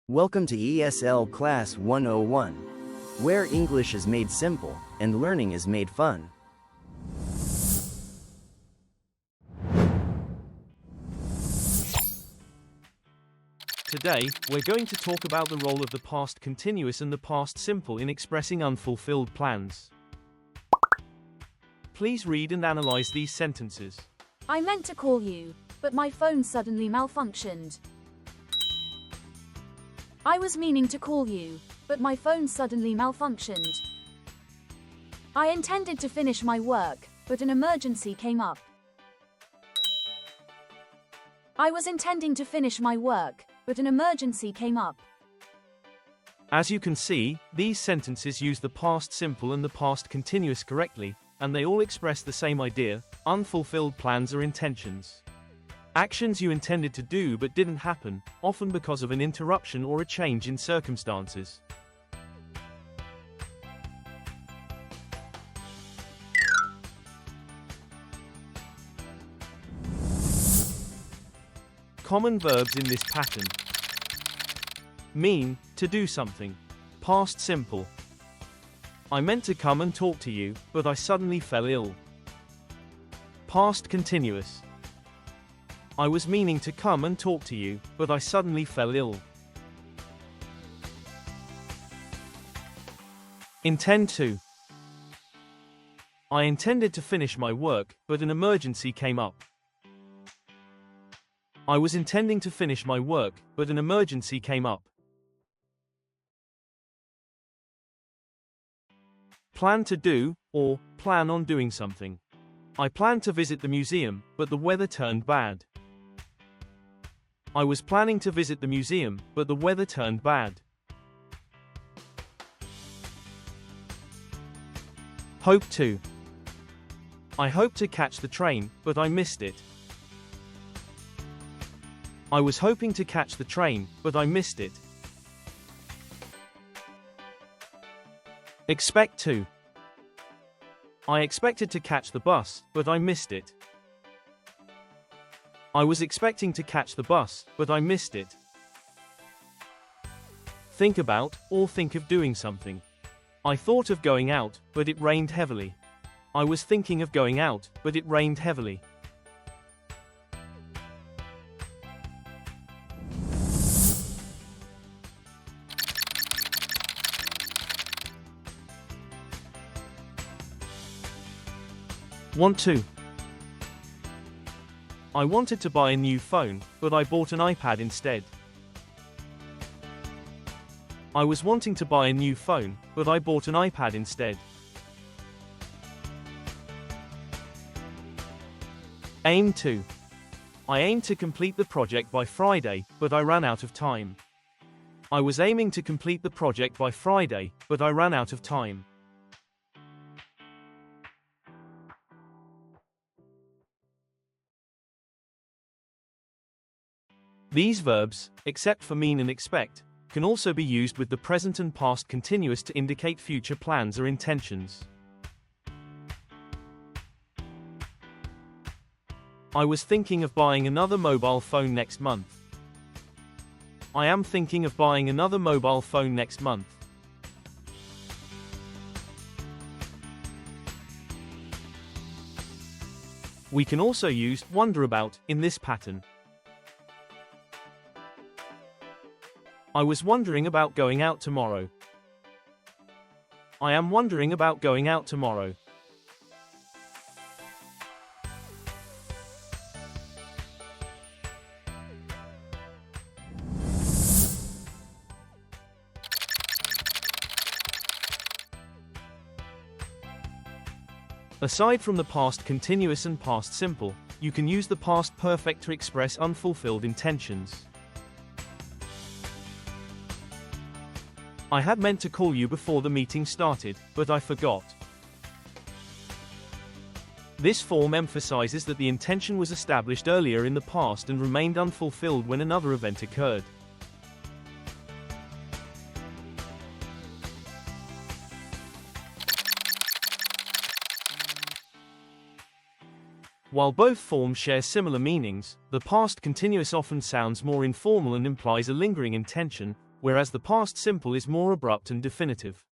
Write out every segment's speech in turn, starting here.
Welcome to ESL Class 101, where English is made simple and learning is made fun. Today, we're going to talk about the role of the past continuous and the past simple in expressing unfulfilled plans. Please read and analyze these sentences. I meant to call you, but my phone suddenly malfunctioned. I was meaning to call you, but my phone suddenly malfunctioned. I intended to finish my work, but an emergency came up. I was intending to finish my work, but an emergency came up. As you can see, these sentences use the past simple and the past continuous correctly, and they all express the same idea: unfulfilled plans or intentions. Actions you intended to do but didn't happen, often because of an interruption or a change in circumstances. Common verbs in this pattern: mean, to do something. Past simple. I meant to come and talk to you, but I suddenly fell ill. Past continuous. I was meaning to come and talk to you, but I suddenly fell ill. Intend to. I intended to finish my work, but an emergency came up. I was intending to finish my work, but an emergency came up. Plan to do, or plan on doing something. I planned to visit the museum, but the weather turned bad. I was planning to visit the museum, but the weather turned bad. Hope to. I hoped to catch the train, but I missed it. I was hoping to catch the train, but I missed it. Expect to. I expected to catch the bus, but I missed it. I was expecting to catch the bus, but I missed it. Think about, or think of doing something. I thought of going out, but it rained heavily. I was thinking of going out, but it rained heavily. Want to. I wanted to buy a new phone, but I bought an iPad instead. I was wanting to buy a new phone, but I bought an iPad instead. Aim to. I aimed to complete the project by Friday, but I ran out of time. I was aiming to complete the project by Friday, but I ran out of time. These verbs, except for mean and expect, can also be used with the present and past continuous to indicate future plans or intentions. I was thinking of buying another mobile phone next month. I am thinking of buying another mobile phone next month. We can also use wonder about in this pattern. I was wondering about going out tomorrow. I am wondering about going out tomorrow. Aside from the past continuous and past simple, you can use the past perfect to express unfulfilled intentions. I had meant to call you before the meeting started, but I forgot. This form emphasizes that the intention was established earlier in the past and remained unfulfilled when another event occurred. While both forms share similar meanings, the past continuous often sounds more informal and implies a lingering intention, whereas the past simple is more abrupt and definitive.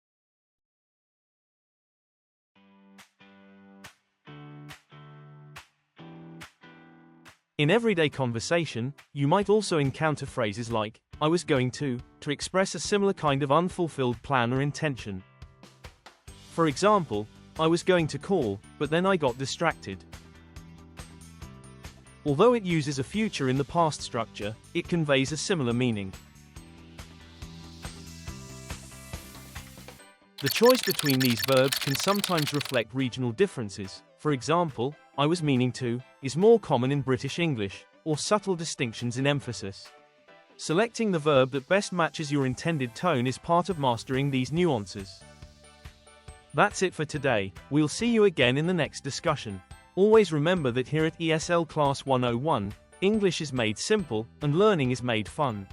In everyday conversation, you might also encounter phrases like, I was going to express a similar kind of unfulfilled plan or intention. For example, I was going to call, but then I got distracted. Although it uses a future in the past structure, it conveys a similar meaning. The choice between these verbs can sometimes reflect regional differences. For example, I was meaning to is more common in British English, or subtle distinctions in emphasis. Selecting the verb that best matches your intended tone is part of mastering these nuances. That's it for today. We'll see you again in the next discussion. Always remember that here at ESL Class 101, English is made simple, and learning is made fun.